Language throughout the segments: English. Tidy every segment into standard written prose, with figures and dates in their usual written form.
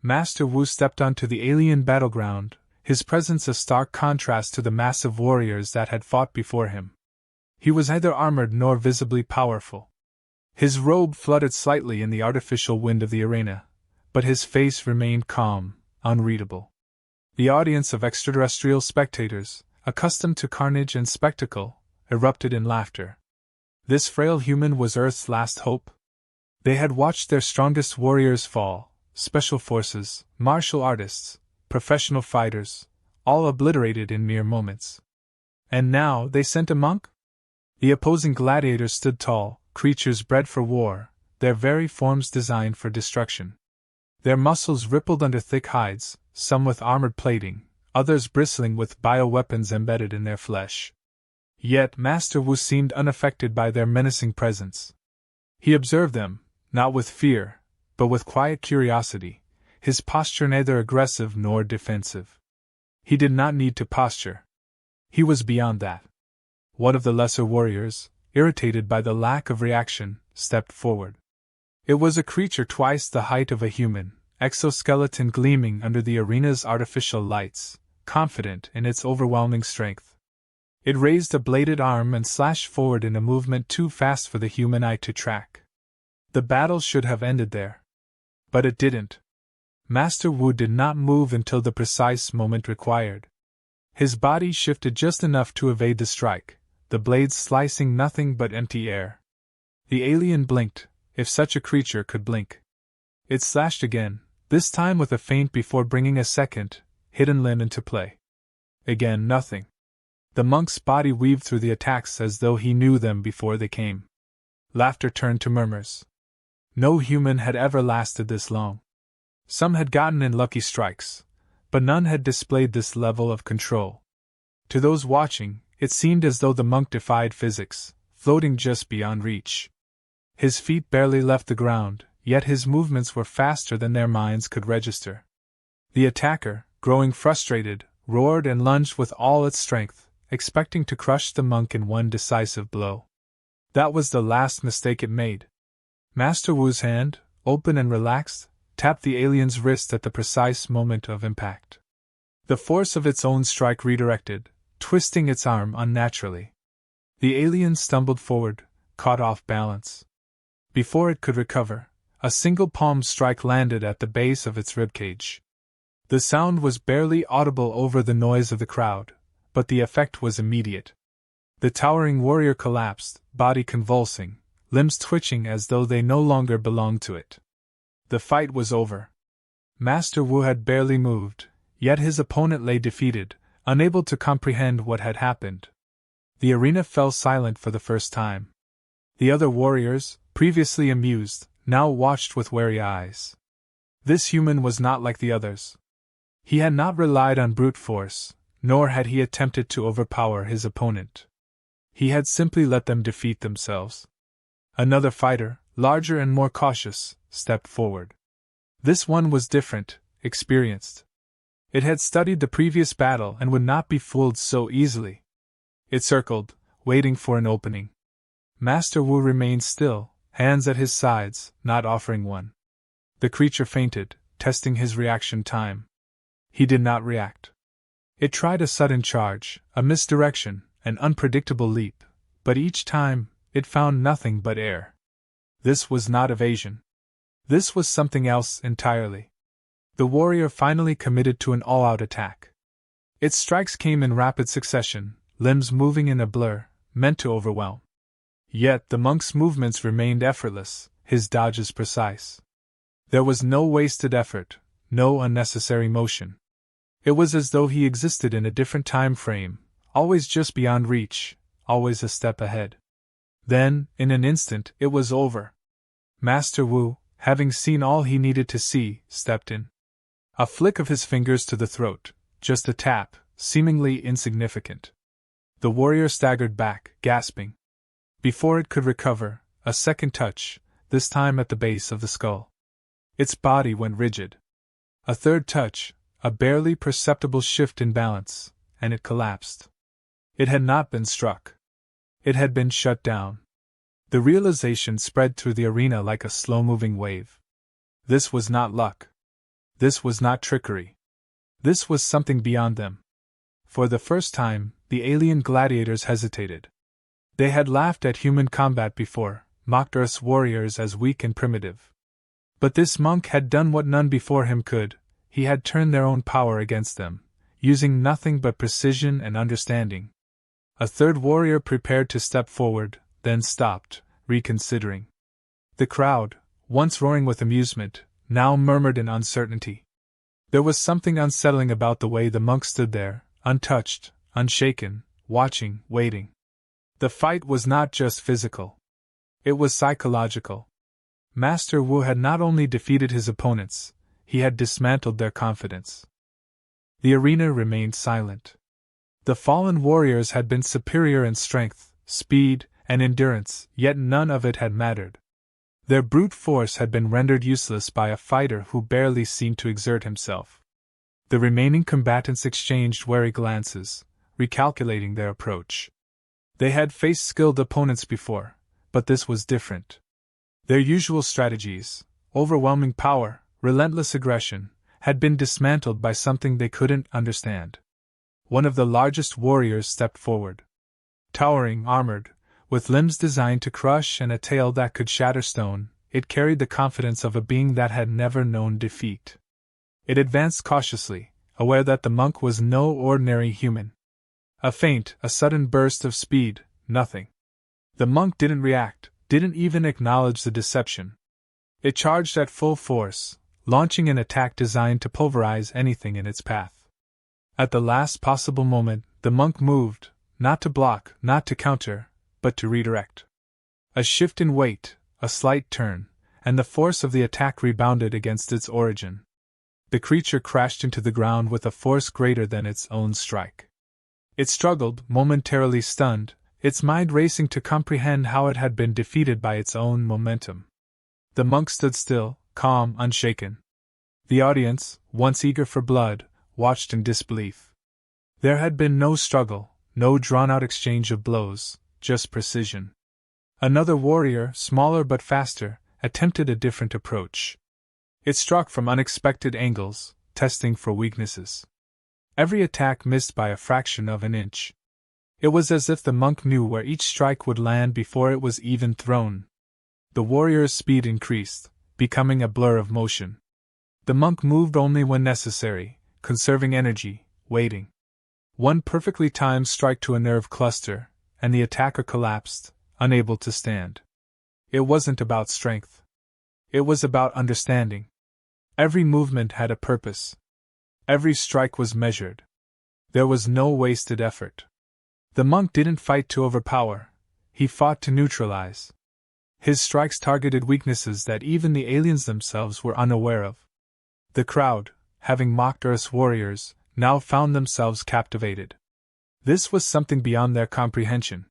Master Wu stepped onto the alien battleground, his presence a stark contrast to the massive warriors that had fought before him. He was neither armored nor visibly powerful. His robe fluttered slightly in the artificial wind of the arena, but his face remained calm, unreadable. The audience of extraterrestrial spectators, accustomed to carnage and spectacle, erupted in laughter. This frail human was Earth's last hope? They had watched their strongest warriors fall, special forces, martial artists, professional fighters, all obliterated in mere moments. And now they sent a monk? The opposing gladiators stood tall, creatures bred for war, their very forms designed for destruction. Their muscles rippled under thick hides, some with armored plating, others bristling with bioweapons embedded in their flesh. Yet Master Wu seemed unaffected by their menacing presence. He observed them, not with fear, but with quiet curiosity, his posture neither aggressive nor defensive. He did not need to posture. He was beyond that. One of the lesser warriors, irritated by the lack of reaction, stepped forward. It was a creature twice the height of a human, exoskeleton gleaming under the arena's artificial lights, confident in its overwhelming strength. It raised a bladed arm and slashed forward in a movement too fast for the human eye to track. The battle should have ended there. But it didn't. Master Wu did not move until the precise moment required. His body shifted just enough to evade the strike, the blades slicing nothing but empty air. The alien blinked, if such a creature could blink. It slashed again, this time with a feint before bringing a second, hidden limb into play. Again nothing. The monk's body weaved through the attacks as though he knew them before they came. Laughter turned to murmurs. No human had ever lasted this long. Some had gotten in lucky strikes, but none had displayed this level of control. To those watching, it seemed as though the monk defied physics, floating just beyond reach. His feet barely left the ground, yet his movements were faster than their minds could register. The attacker, growing frustrated, roared and lunged with all its strength, expecting to crush the monk in one decisive blow. That was the last mistake it made. Master Wu's hand, open and relaxed, tapped the alien's wrist at the precise moment of impact. The force of its own strike redirected, twisting its arm unnaturally. The alien stumbled forward, caught off balance. Before it could recover, a single palm strike landed at the base of its ribcage. The sound was barely audible over the noise of the crowd, but the effect was immediate. The towering warrior collapsed, body convulsing, limbs twitching as though they no longer belonged to it. The fight was over. Master Wu had barely moved, yet his opponent lay defeated, unable to comprehend what had happened. The arena fell silent for the first time. The other warriors, previously amused, now watched with wary eyes. This human was not like the others. He had not relied on brute force, nor had he attempted to overpower his opponent. He had simply let them defeat themselves. Another fighter, larger and more cautious, stepped forward. This one was different, experienced. It had studied the previous battle and would not be fooled so easily. It circled, waiting for an opening. Master Wu remained still, hands at his sides, not offering one. The creature feinted, testing his reaction time. He did not react. It tried a sudden charge, a misdirection, an unpredictable leap, but each time, it found nothing but air. This was not evasion. This was something else entirely. The warrior finally committed to an all-out attack. Its strikes came in rapid succession, limbs moving in a blur, meant to overwhelm. Yet the monk's movements remained effortless, his dodges precise. There was no wasted effort, no unnecessary motion. It was as though he existed in a different time frame, always just beyond reach, always a step ahead. Then, in an instant, it was over. Master Wu, having seen all he needed to see, stepped in. A flick of his fingers to the throat, just a tap, seemingly insignificant. The warrior staggered back, gasping. Before it could recover, a second touch, this time at the base of the skull. Its body went rigid. A third touch, a barely perceptible shift in balance, and it collapsed. It had not been struck. It had been shut down. The realization spread through the arena like a slow-moving wave. This was not luck. This was not trickery. This was something beyond them. For the first time, the alien gladiators hesitated. They had laughed at human combat before, mocked Earth's warriors as weak and primitive. But this monk had done what none before him could. He had turned their own power against them, using nothing but precision and understanding. A third warrior prepared to step forward, then stopped, reconsidering. The crowd, once roaring with amusement, now murmured in uncertainty. There was something unsettling about the way the monk stood there, untouched, unshaken, watching, waiting. The fight was not just physical. It was psychological. Master Wu had not only defeated his opponents, he had dismantled their confidence. The arena remained silent. The fallen warriors had been superior in strength, speed, and endurance, yet none of it had mattered. Their brute force had been rendered useless by a fighter who barely seemed to exert himself. The remaining combatants exchanged wary glances, recalculating their approach. They had faced skilled opponents before, but this was different. Their usual strategies, overwhelming power, relentless aggression, had been dismantled by something they couldn't understand. One of the largest warriors stepped forward. Towering, armored, with limbs designed to crush and a tail that could shatter stone, it carried the confidence of a being that had never known defeat. It advanced cautiously, aware that the monk was no ordinary human. A feint, a sudden burst of speed, nothing. The monk didn't react, didn't even acknowledge the deception. It charged at full force, launching an attack designed to pulverize anything in its path. At the last possible moment, the monk moved, not to block, not to counter, but to redirect. A shift in weight, a slight turn, and the force of the attack rebounded against its origin. The creature crashed into the ground with a force greater than its own strike. It struggled, momentarily stunned, its mind racing to comprehend how it had been defeated by its own momentum. The monk stood still, calm, unshaken. The audience, once eager for blood, watched in disbelief. There had been no struggle, no drawn-out exchange of blows, just precision. Another warrior, smaller but faster, attempted a different approach. It struck from unexpected angles, testing for weaknesses. Every attack missed by a fraction of an inch. It was as if the monk knew where each strike would land before it was even thrown. The warrior's speed increased, becoming a blur of motion. The monk moved only when necessary, conserving energy, waiting. One perfectly timed strike to a nerve cluster, and the attacker collapsed, unable to stand. It wasn't about strength. It was about understanding. Every movement had a purpose. Every strike was measured. There was no wasted effort. The monk didn't fight to overpower, he fought to neutralize. His strikes targeted weaknesses that even the aliens themselves were unaware of. The crowd, having mocked Earth's warriors, now found themselves captivated. This was something beyond their comprehension.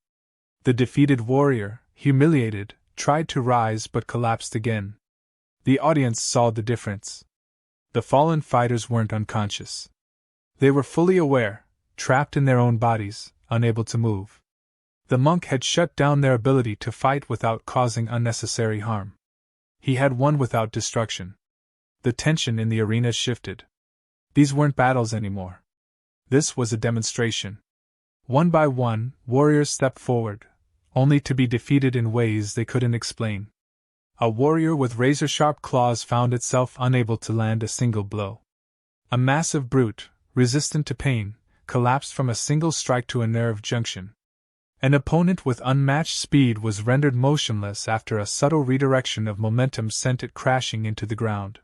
The defeated warrior, humiliated, tried to rise but collapsed again. The audience saw the difference. The fallen fighters weren't unconscious. They were fully aware, trapped in their own bodies, unable to move. The monk had shut down their ability to fight without causing unnecessary harm. He had won without destruction. The tension in the arena shifted. These weren't battles anymore. This was a demonstration. One by one, warriors stepped forward, only to be defeated in ways they couldn't explain. A warrior with razor-sharp claws found itself unable to land a single blow. A massive brute, resistant to pain, collapsed from a single strike to a nerve junction. An opponent with unmatched speed was rendered motionless after a subtle redirection of momentum sent it crashing into the ground.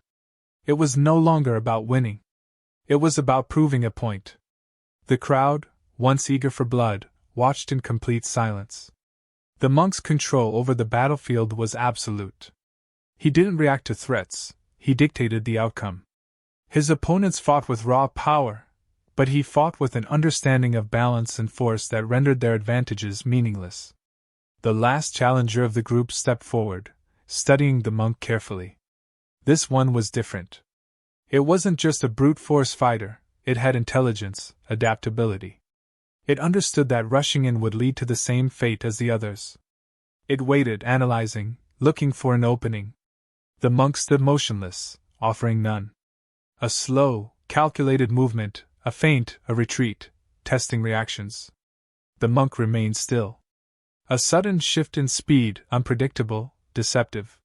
It was no longer about winning. It was about proving a point. The crowd, once eager for blood, watched in complete silence. The monk's control over the battlefield was absolute. He didn't react to threats, he dictated the outcome. His opponents fought with raw power, but he fought with an understanding of balance and force that rendered their advantages meaningless. The last challenger of the group stepped forward, studying the monk carefully. This one was different. It wasn't just a brute force fighter, it had intelligence, adaptability. It understood that rushing in would lead to the same fate as the others. It waited, analyzing, looking for an opening. The monk stood motionless, offering none. A slow, calculated movement, a feint, a retreat, testing reactions. The monk remained still. A sudden shift in speed, unpredictable, deceptive.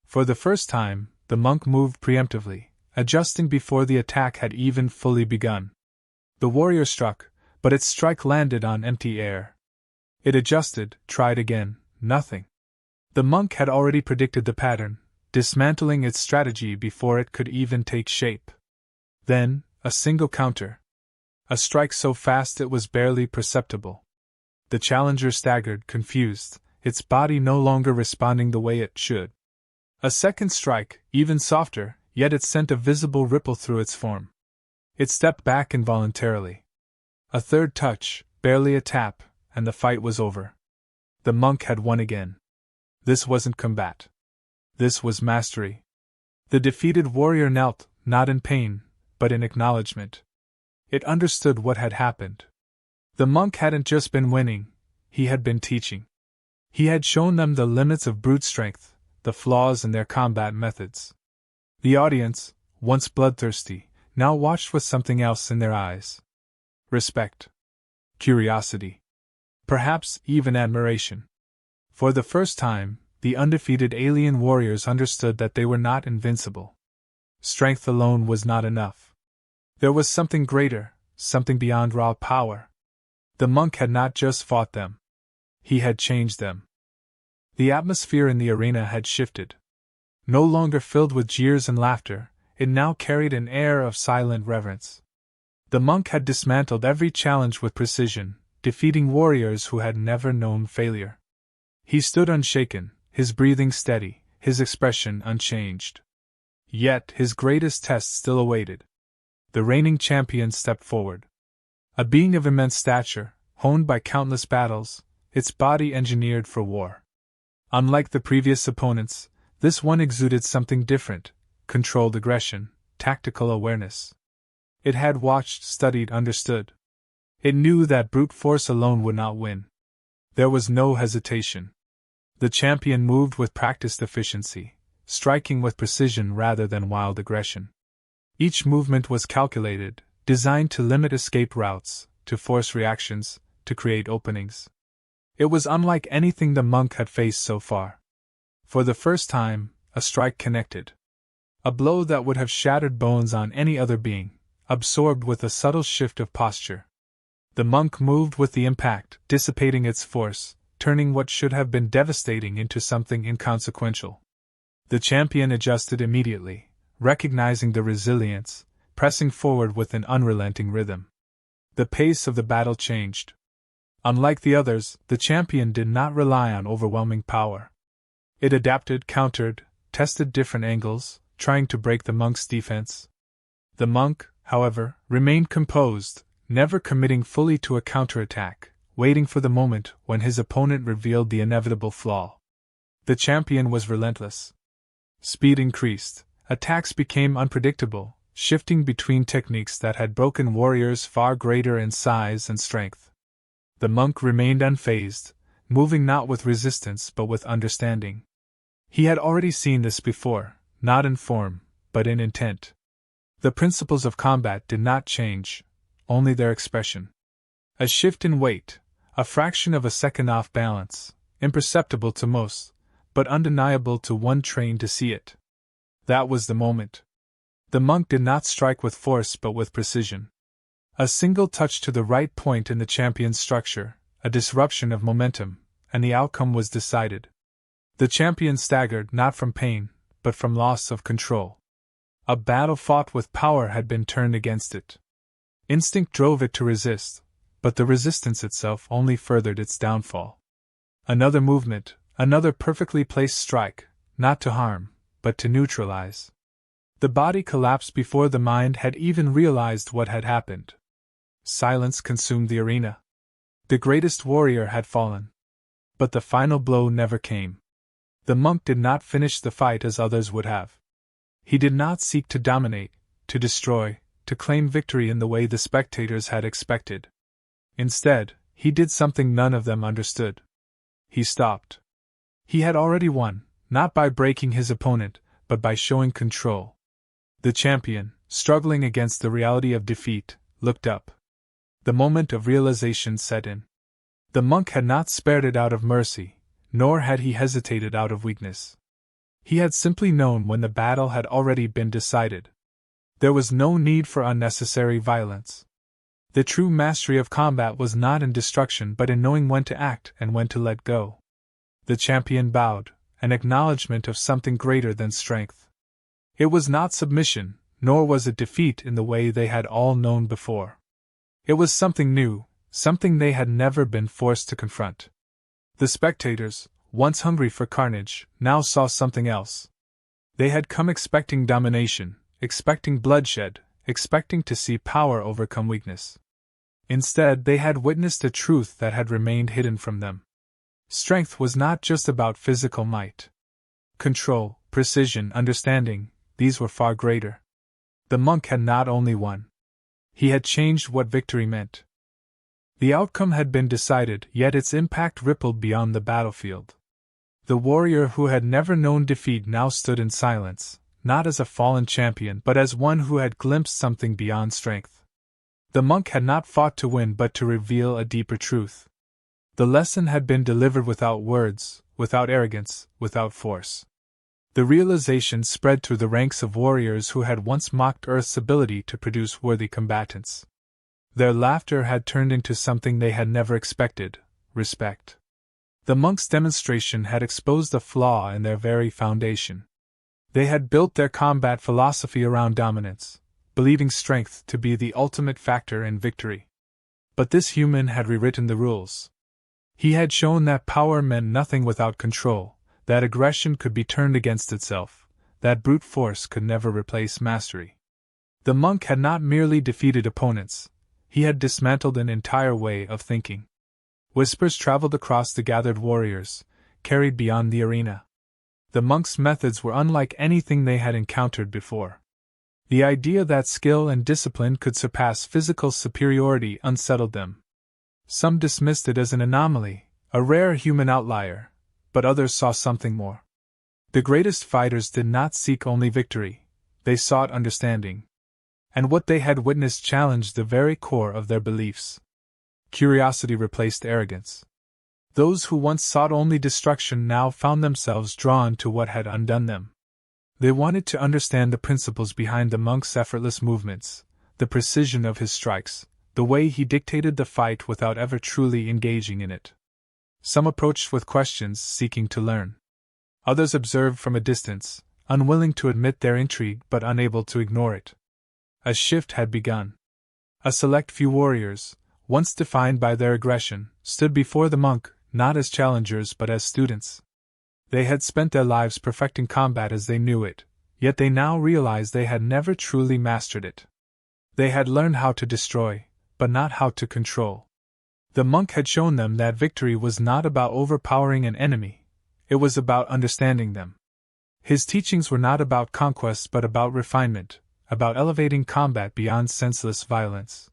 For the first time, the monk moved preemptively, adjusting before the attack had even fully begun. The warrior struck, but its strike landed on empty air. It adjusted, tried again, nothing. The monk had already predicted the pattern, dismantling its strategy before it could even take shape. Then, a single counter. A strike so fast it was barely perceptible. The challenger staggered, confused, its body no longer responding the way it should. A second strike, even softer, yet it sent a visible ripple through its form. It stepped back involuntarily. A third touch, barely a tap, and the fight was over. The monk had won again. This wasn't combat. This was mastery. The defeated warrior knelt, not in pain, but in acknowledgement. It understood what had happened. The monk hadn't just been winning, he had been teaching. He had shown them the limits of brute strength, the flaws in their combat methods. The audience, once bloodthirsty, now watched with something else in their eyes. Respect. Curiosity. Perhaps even admiration. For the first time, the undefeated alien warriors understood that they were not invincible. Strength alone was not enough. There was something greater, something beyond raw power. The monk had not just fought them. He had changed them. The atmosphere in the arena had shifted. No longer filled with jeers and laughter, it now carried an air of silent reverence. The monk had dismantled every challenge with precision, defeating warriors who had never known failure. He stood unshaken, his breathing steady, his expression unchanged. Yet his greatest test still awaited. The reigning champion stepped forward. A being of immense stature, honed by countless battles, its body engineered for war. Unlike the previous opponents, this one exuded something different: controlled aggression, tactical awareness. It had watched, studied, understood. It knew that brute force alone would not win. There was no hesitation. The champion moved with practiced efficiency, striking with precision rather than wild aggression. Each movement was calculated, designed to limit escape routes, to force reactions, to create openings. It was unlike anything the monk had faced so far. For the first time, a strike connected. A blow that would have shattered bones on any other being, absorbed with a subtle shift of posture. The monk moved with the impact, dissipating its force, turning what should have been devastating into something inconsequential. The champion adjusted immediately, recognizing the resilience, pressing forward with an unrelenting rhythm. The pace of the battle changed. Unlike the others, the champion did not rely on overwhelming power. It adapted, countered, tested different angles, trying to break the monk's defense. The monk, however, remained composed, never committing fully to a counterattack, waiting for the moment when his opponent revealed the inevitable flaw. The champion was relentless. Speed increased, attacks became unpredictable, shifting between techniques that had broken warriors far greater in size and strength. The monk remained unfazed, moving not with resistance but with understanding. He had already seen this before, not in form, but in intent. The principles of combat did not change, only their expression. A shift in weight, a fraction of a second off balance, imperceptible to most, but undeniable to one trained to see it. That was the moment. The monk did not strike with force but with precision. A single touch to the right point in the champion's structure, a disruption of momentum, and the outcome was decided. The champion staggered not from pain, but from loss of control. A battle fought with power had been turned against it. Instinct drove it to resist, but the resistance itself only furthered its downfall. Another movement, another perfectly placed strike, not to harm, but to neutralize. The body collapsed before the mind had even realized what had happened. Silence consumed the arena. The greatest warrior had fallen. But the final blow never came. The monk did not finish the fight as others would have. He did not seek to dominate, to destroy, to claim victory in the way the spectators had expected. Instead, he did something none of them understood. He stopped. He had already won, not by breaking his opponent, but by showing control. The champion, struggling against the reality of defeat, looked up. The moment of realization set in. The monk had not spared it out of mercy, nor had he hesitated out of weakness. He had simply known when the battle had already been decided. There was no need for unnecessary violence. The true mastery of combat was not in destruction but in knowing when to act and when to let go. The champion bowed, an acknowledgement of something greater than strength. It was not submission, nor was it defeat in the way they had all known before. It was something new, something they had never been forced to confront. The spectators, once hungry for carnage, now saw something else. They had come expecting domination, expecting bloodshed, expecting to see power overcome weakness. Instead, they had witnessed a truth that had remained hidden from them. Strength was not just about physical might. Control, precision, understanding, these were far greater. The monk had not only won. He had changed what victory meant. The outcome had been decided, yet its impact rippled beyond the battlefield. The warrior who had never known defeat now stood in silence, not as a fallen champion but as one who had glimpsed something beyond strength. The monk had not fought to win but to reveal a deeper truth. The lesson had been delivered without words, without arrogance, without force. The realization spread through the ranks of warriors who had once mocked Earth's ability to produce worthy combatants. Their laughter had turned into something they had never expected: respect. The monk's demonstration had exposed a flaw in their very foundation. They had built their combat philosophy around dominance, believing strength to be the ultimate factor in victory. But this human had rewritten the rules. He had shown that power meant nothing without control, that aggression could be turned against itself, that brute force could never replace mastery. The monk had not merely defeated opponents, he had dismantled an entire way of thinking. Whispers traveled across the gathered warriors, carried beyond the arena. The monk's methods were unlike anything they had encountered before. The idea that skill and discipline could surpass physical superiority unsettled them. Some dismissed it as an anomaly, a rare human outlier, but others saw something more. The greatest fighters did not seek only victory, they sought understanding. And what they had witnessed challenged the very core of their beliefs. Curiosity replaced arrogance. Those who once sought only destruction now found themselves drawn to what had undone them. They wanted to understand the principles behind the monk's effortless movements, the precision of his strikes, the way he dictated the fight without ever truly engaging in it. Some approached with questions, seeking to learn. Others observed from a distance, unwilling to admit their intrigue but unable to ignore it. A shift had begun. A select few warriors, once defined by their aggression, stood before the monk, not as challengers but as students. They had spent their lives perfecting combat as they knew it, yet they now realized they had never truly mastered it. They had learned how to destroy, but not how to control. The monk had shown them that victory was not about overpowering an enemy, it was about understanding them. His teachings were not about conquest but about refinement, about elevating combat beyond senseless violence.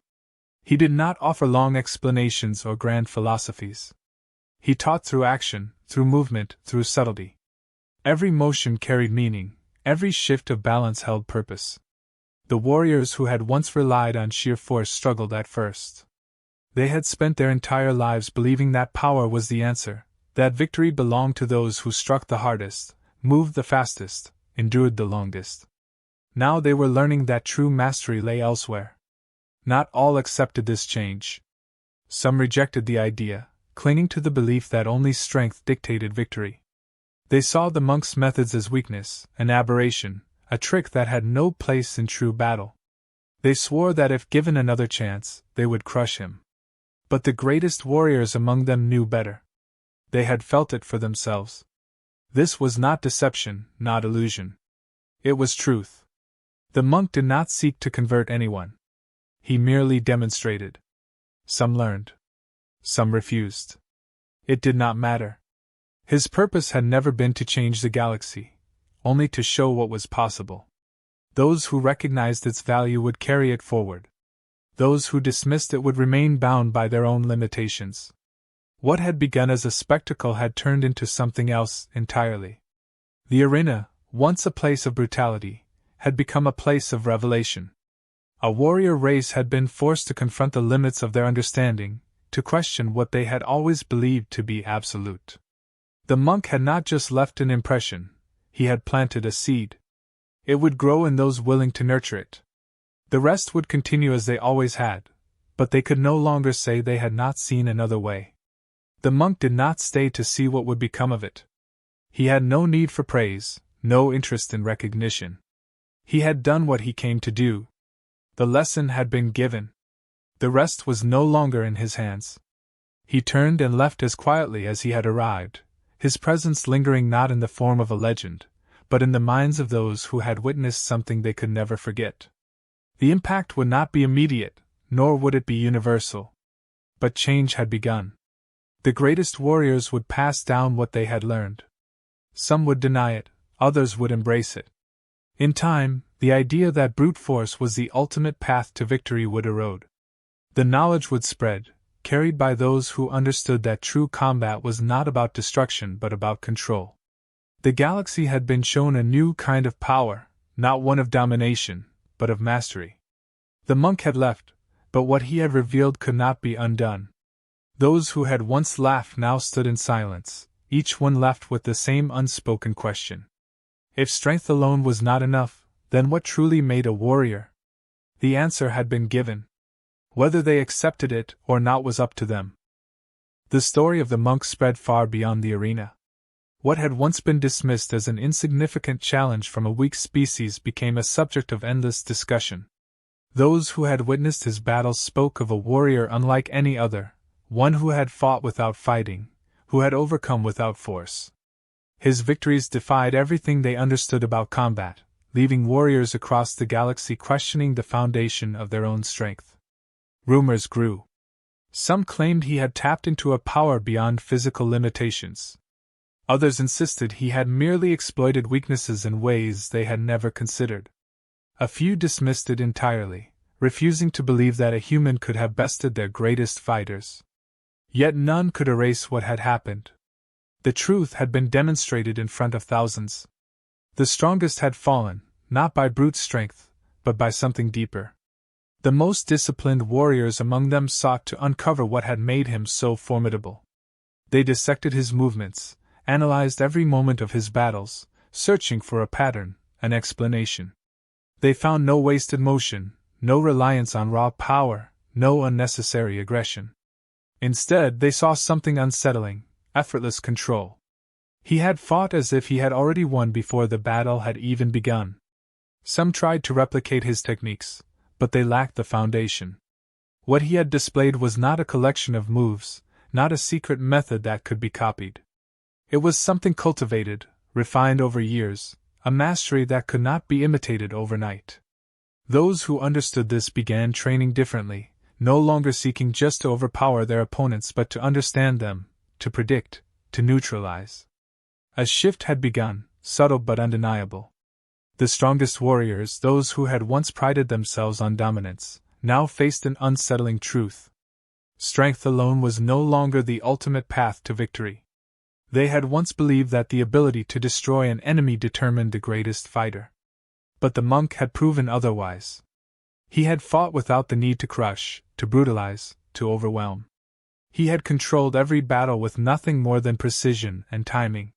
He did not offer long explanations or grand philosophies. He taught through action, through movement, through subtlety. Every motion carried meaning, every shift of balance held purpose. The warriors who had once relied on sheer force struggled at first. They had spent their entire lives believing that power was the answer, that victory belonged to those who struck the hardest, moved the fastest, endured the longest. Now they were learning that true mastery lay elsewhere. Not all accepted this change. Some rejected the idea, clinging to the belief that only strength dictated victory. They saw the monk's methods as weakness, an aberration, a trick that had no place in true battle. They swore that if given another chance, they would crush him. But the greatest warriors among them knew better. They had felt it for themselves. This was not deception, not illusion. It was truth. The monk did not seek to convert anyone. He merely demonstrated. Some learned. Some refused. It did not matter. His purpose had never been to change the galaxy, only to show what was possible. Those who recognized its value would carry it forward. Those who dismissed it would remain bound by their own limitations. What had begun as a spectacle had turned into something else entirely. The arena, once a place of brutality, had become a place of revelation. A warrior race had been forced to confront the limits of their understanding, to question what they had always believed to be absolute. The monk had not just left an impression, he had planted a seed. It would grow in those willing to nurture it. The rest would continue as they always had, but they could no longer say they had not seen another way. The monk did not stay to see what would become of it. He had no need for praise, no interest in recognition. He had done what he came to do. The lesson had been given. The rest was no longer in his hands. He turned and left as quietly as he had arrived, his presence lingering not in the form of a legend, but in the minds of those who had witnessed something they could never forget. The impact would not be immediate, nor would it be universal. But change had begun. The greatest warriors would pass down what they had learned. Some would deny it, others would embrace it. In time, the idea that brute force was the ultimate path to victory would erode. The knowledge would spread, carried by those who understood that true combat was not about destruction but about control. The galaxy had been shown a new kind of power, not one of domination, but of mastery. The monk had left, but what he had revealed could not be undone. Those who had once laughed now stood in silence, each one left with the same unspoken question. If strength alone was not enough, then what truly made a warrior? The answer had been given. Whether they accepted it or not was up to them. The story of the monk spread far beyond the arena. What had once been dismissed as an insignificant challenge from a weak species became a subject of endless discussion. Those who had witnessed his battles spoke of a warrior unlike any other, one who had fought without fighting, who had overcome without force. His victories defied everything they understood about combat, leaving warriors across the galaxy questioning the foundation of their own strength. Rumors grew. Some claimed he had tapped into a power beyond physical limitations. Others insisted he had merely exploited weaknesses in ways they had never considered. A few dismissed it entirely, refusing to believe that a human could have bested their greatest fighters. Yet none could erase what had happened. The truth had been demonstrated in front of thousands. The strongest had fallen, not by brute strength, but by something deeper. The most disciplined warriors among them sought to uncover what had made him so formidable. They dissected his movements, analyzed every moment of his battles, searching for a pattern, an explanation. They found no wasted motion, no reliance on raw power, no unnecessary aggression. Instead, they saw something unsettling: effortless control. He had fought as if he had already won before the battle had even begun. Some tried to replicate his techniques, but they lacked the foundation. What he had displayed was not a collection of moves, not a secret method that could be copied. It was something cultivated, refined over years, a mastery that could not be imitated overnight. Those who understood this began training differently, no longer seeking just to overpower their opponents but to understand them, to predict, to neutralize. A shift had begun, subtle but undeniable. The strongest warriors, those who had once prided themselves on dominance, now faced an unsettling truth. Strength alone was no longer the ultimate path to victory. They had once believed that the ability to destroy an enemy determined the greatest fighter. But the monk had proven otherwise. He had fought without the need to crush, to brutalize, to overwhelm. He had controlled every battle with nothing more than precision and timing.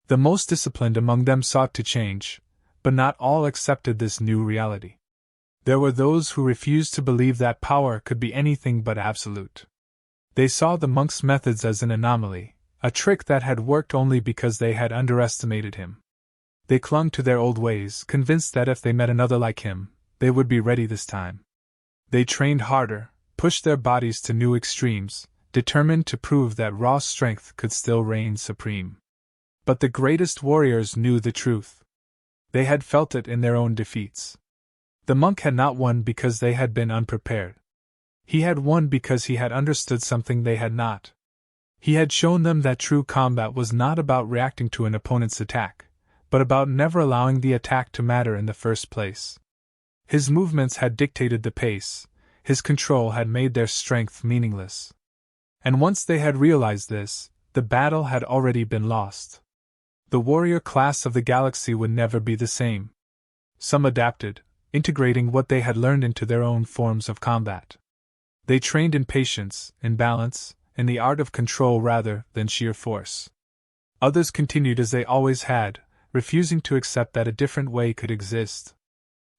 The most disciplined among them sought to change, but not all accepted this new reality. There were those who refused to believe that power could be anything but absolute. They saw the monk's methods as an anomaly, a trick that had worked only because they had underestimated him. They clung to their old ways, convinced that if they met another like him, they would be ready this time. They trained harder, pushed their bodies to new extremes, determined to prove that raw strength could still reign supreme. But the greatest warriors knew the truth. They had felt it in their own defeats. The monk had not won because they had been unprepared. He had won because he had understood something they had not. He had shown them that true combat was not about reacting to an opponent's attack, but about never allowing the attack to matter in the first place. His movements had dictated the pace, his control had made their strength meaningless. And once they had realized this, the battle had already been lost. The warrior class of the galaxy would never be the same. Some adapted, integrating what they had learned into their own forms of combat. They trained in patience, in balance, in the art of control rather than sheer force. Others continued as they always had, refusing to accept that a different way could exist.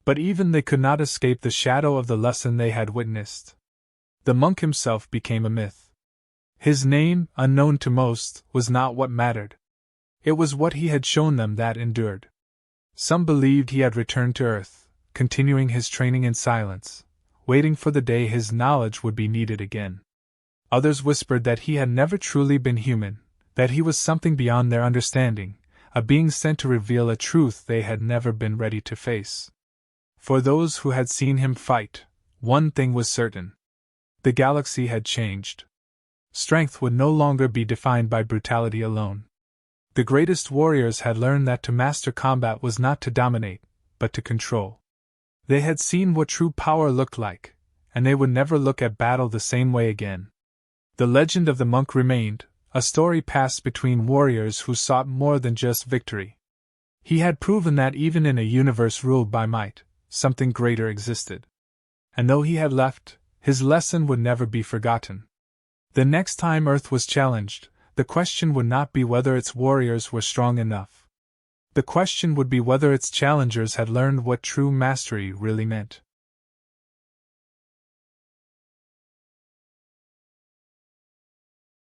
But even they could not escape the shadow of the lesson they had witnessed. The monk himself became a myth. His name, unknown to most, was not what mattered. It was what he had shown them that endured. Some believed he had returned to earth, continuing his training in silence, waiting for the day his knowledge would be needed again. Others whispered that he had never truly been human, that he was something beyond their understanding, a being sent to reveal a truth they had never been ready to face. For those who had seen him fight, one thing was certain. The galaxy had changed. Strength would no longer be defined by brutality alone. The greatest warriors had learned that to master combat was not to dominate, but to control. They had seen what true power looked like, and they would never look at battle the same way again. The legend of the monk remained, a story passed between warriors who sought more than just victory. He had proven that even in a universe ruled by might, something greater existed. And though he had left, his lesson would never be forgotten. The next time Earth was challenged, the question would not be whether its warriors were strong enough. The question would be whether its challengers had learned what true mastery really meant.